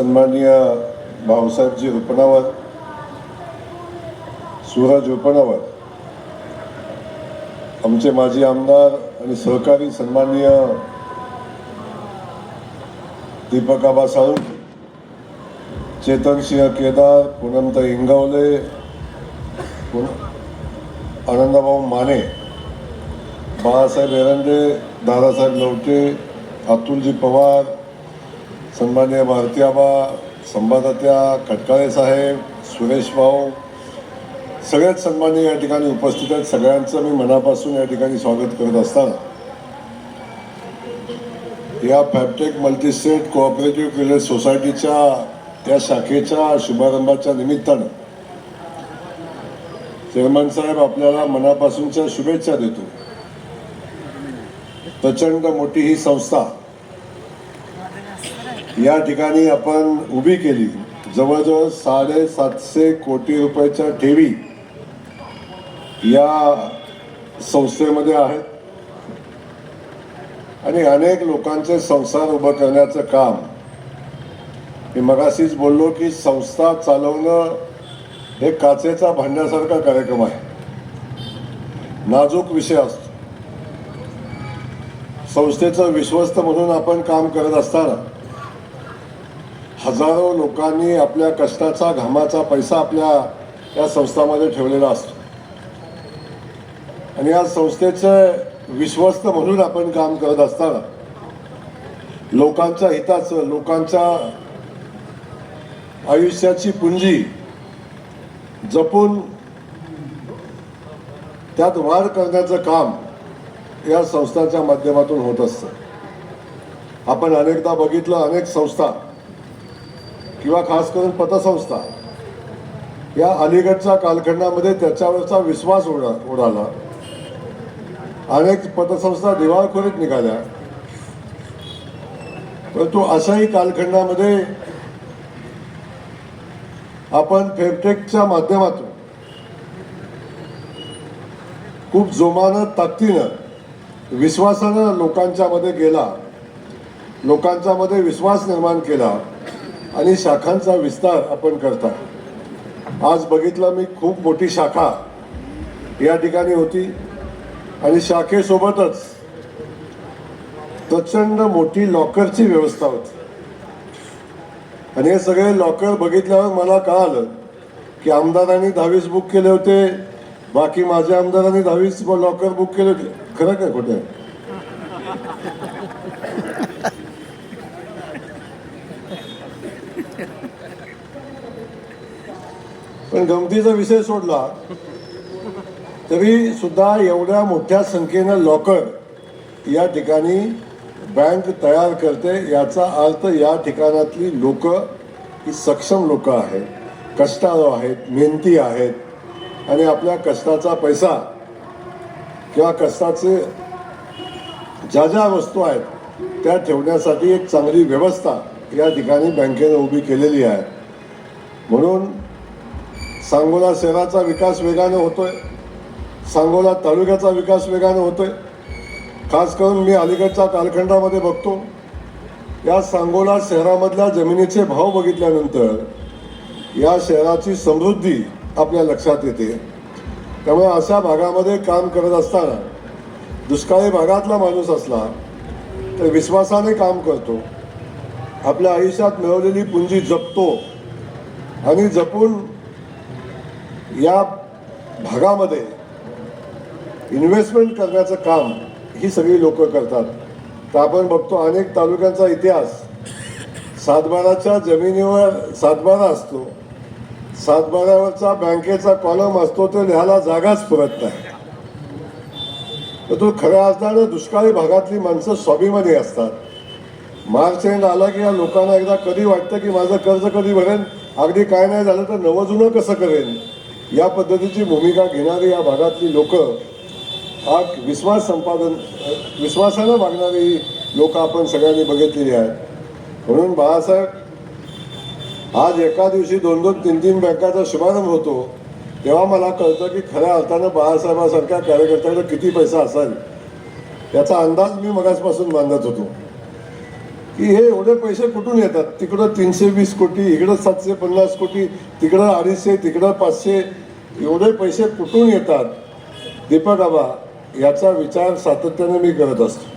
सन्माननीय भाऊसाहेबजी रुपणावर, सूरज रुपणावर, आमचे माजी आमदार आणि सहकारी सन्माननीय दीपक आबा साळुंखे, चेतनसिंह केदार, पूनमताई इंगवले, आनंदभाऊ माने, बाळासाहेब एरंडे, दादासाहेब लवटे, अतुलजी पवार, सन्माननीय भारती आबा, संवादत्या, खटकाळे साहेब, सुरेश भाऊ, सगळेच सन्माननीय या ठिकाणी उपस्थित आहेत. सगळ्यांचं मी मनापासून या ठिकाणी स्वागत करत असताना या फॅबटेक मल्टीस्टेट कोऑपरेटिव्ह क्रेडिट सोसायटीच्या या शाखेच्या शुभारंभाच्या निमित्तानं चेअरमन साहेब आपल्याला मनापासूनच्या शुभेच्छा देतो. प्रचंड मोठी ही संस्था या ठिकाणी आपण उभी केली. जवळजवळ 750 कोटी रुपयाच्या ठेवी या संस्थेमध्ये आहेत आणि अनेक लोकांचे संसार उभं करण्याचं काम. मी मगाशीच बोललो की संस्था चालवणं हे काचेचा भांड्यासारखा कार्यक्रम आहे, नाजूक विषय असतो. संस्थेचं विश्वस्त म्हणून आपण काम करत असताना हजारो लोकांनी आपल्या कष्टाचा घामाचा पैसा आपल्या या संस्थांमध्ये ठेवलेला असतो आणि या संस्थेचं विश्वस्त म्हणून आपण काम करत असताना लोकांच्या हिताचं, लोकांच्या आयुष्याची पुंजी जपून त्यात वाढ करण्याचं काम या संस्थांच्या माध्यमातून होत असतं. आपण अनेकदा बघितलं, अनेक संस्था किंवा खास करून पतसंस्था या अलीकडच्या कालखंडामध्ये त्याच्यावरचा विश्वास उडाला. अनेक पतसंस्था दिवाळखोरीत निघाल्या. परंतु अशाही कालखंडामध्ये आपण फेबटेकच्या माध्यमातून खूप जोमानं, ताकदीनं, विश्वासानं लोकांच्या मध्ये गेला, लोकांच्या मध्ये विश्वास निर्माण केला आणि शाखांचा विस्तार आपण करता. आज बघितलं मी, खूप मोठी शाखा या ठिकाणी होती आणि शाखेसोबतच प्रचंड मोठी लॉकरची व्यवस्था होती आणि हे सगळे लॉकर बघितल्यावर मला कळालं की आमदारांनी 10-20 बुक केले होते, बाकी माझ्या आमदारांनी 10-20 लॉकर बुक केले होते. खरं काय खोटं? पण गमतीचा विषय सोडला तरी सुद्धा एवढ्या मोठ्या संख्येनं लॉकर या ठिकाणी बँक तयार करते, याचा अर्थ या ठिकाणातली लोक ही सक्षम लोक आहेत, कष्टाळू आहेत, मेहनती आहेत आणि आपल्या कष्टाचा पैसा किंवा कष्टाचे ज्या ज्या वस्तू आहेत त्या ठेवण्यासाठी एक चांगली व्यवस्था या ठिकाणी बँकेने उभी केलेली आहे. म्हणून सांगोला शहराचा विकास वेगाने होतोय, सांगोला तालुक्याचा विकास वेगाने होतोय. खास करून मी अलीकडच्या कालखंडामध्ये बघतो, या सांगोला शहरामधल्या जमिनीचे भाव बघितल्यानंतर या शहराची समृद्धी आपल्या लक्षात येते. त्यामुळे अशा भागामध्ये काम करत असताना दुष्काळी भागातला माणूस असला तर विश्वासाने काम करतो, आपल्या आयुष्यात मिळवलेली पुंजी जपतो आणि जपून या भागामध्ये इन्व्हेस्टमेंट करण्याचं काम ही सगळी लोक करतात. तर आपण बघतो अनेक तालुक्यांचा इतिहास, सातबाराच्या जमिनीवर सातबारा असतो, सातबाऱ्यावरचा बँकेचा कॉलम असतो, तो लिहायला जागाच पुरत नाही. तर तो खऱ्या अर्थानं दुष्काळी भागातली माणसं स्वाभिमानी असतात. मार्च एंड आला की या लोकांना एकदा कधी वाटतं की माझं कर्ज कधी भरेन, अगदी काय नाही झालं तर नवं जुनं कसं करेन, या पद्धतीची भूमिका घेणारी या भागातली लोक, हा विश्वासानं वागणारी लोक आपण सगळ्यांनी बघितलेली आहेत. म्हणून बाळासाहेब आज एका दिवशी 2-2, 3-3 बँकाचा शुभारंभ होतो तेव्हा मला कळतं की खऱ्या अर्थानं बाळासाहेबांसारख्या कार्यकर्त्याला किती पैसा असेल याचा अंदाज मी मगाचपासून बांधत होतो. की हे एवढे पैसे कुठून येतात. तिकडं 320 कोटी, इकडं 750 कोटी, तिकडं 250, तिकडं 500, एवढे पैसे कुठून येतात दीपक आबा, याचा विचार सातत्याने मी करत असतो.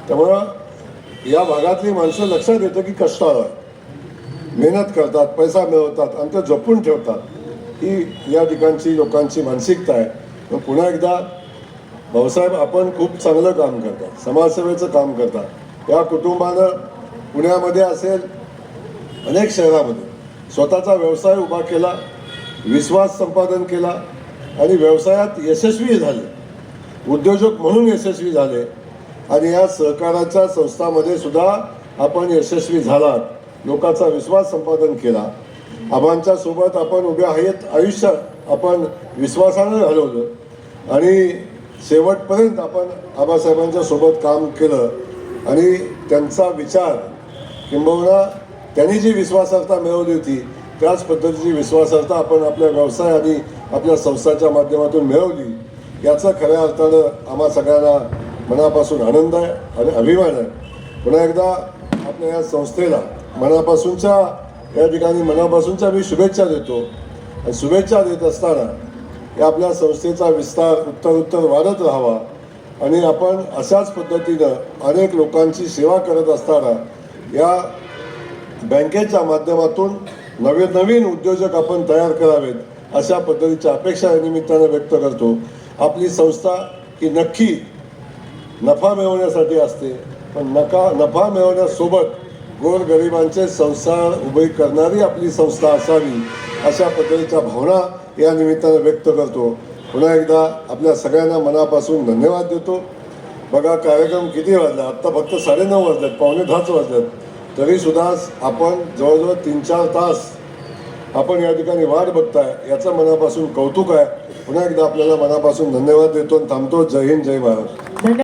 त्यामुळं या भागातली माणसं लक्षात येतं की कष्टाळू आहे, मेहनत करतात, पैसा मिळवतात आणि ते जपून ठेवतात. ही या ठिकाणची लोकांची मानसिकता आहे. पण पुन्हा एकदा भाऊसाहेब, आपण खूप चांगलं काम करता, समाजसेवेचं काम करता. या कुटुंबानं पुण्यामध्ये असेल, अनेक शहरामध्ये स्वतःचा व्यवसाय उभा केला, विश्वास संपादन केला आणि व्यवसायात यशस्वी झाले, उद्योजक म्हणून यशस्वी झाले. आणि या सहकाराच्या संस्थांमध्ये सुद्धा आपण यशस्वी झालात, लोकांचा विश्वास संपादन केला. आबांच्या सोबत आपण उभे आहेत, आयुष्य आपण विश्वासानं घालवलं आणि शेवटपर्यंत आपण आबासाहेबांच्या सोबत काम केलं. आणि त्यांचा विचार किंबहुना त्यांनी जी विश्वासार्हता मिळवली होती त्याच पद्धतीची विश्वासार्हता आपण आपल्या व्यवसाय आणि आपल्या संस्थाच्या माध्यमातून मिळवली. याचा खऱ्या अर्थानं आम्हा सगळ्यांना मनापासून आनंद आहे आणि अभिमान आहे. पुन्हा एकदा आपल्या या संस्थेला मनापासूनच्या या ठिकाणी मनापासूनच्या मी शुभेच्छा देतो. आणि शुभेच्छा देत असताना या आपल्या संस्थेचा विस्तार उत्तर वाढत राहावा आणि आपण अशाच पद्धतीनं अनेक लोकांची सेवा करत असताना या बँकेच्या माध्यमातून नवीन उद्योजक आपण तयार करावेत, अशा पद्धतीच्या अपेक्षा या निमित्तानं व्यक्त करतो. आपली संस्था ही नक्की नफा मिळवण्यासाठी असते, पण नफा मिळवण्यासोबत गोरगरिबांचे संसार उभे करणारी आपली संस्था असावी, अशा पद्धतीच्या भावना या निमित्तानं व्यक्त करतो. पुन्हा एकदा आपल्या सगळ्यांना मनापासून धन्यवाद देतो. बघा, कार्यक्रम किती वाजला, आत्ता फक्त 9:30 वाजलेत, 9:45 वाजलेत, तरीसुद्धा आपण जवळजवळ 3-4 तास आपण या ठिकाणी वाट बघताय, याचं मनापासून कौतुक आहे. पुन्हा एकदा आपल्याला मनापासून धन्यवाद देतो आणि थांबतो. जय हिंद, जय महाराष्ट्र.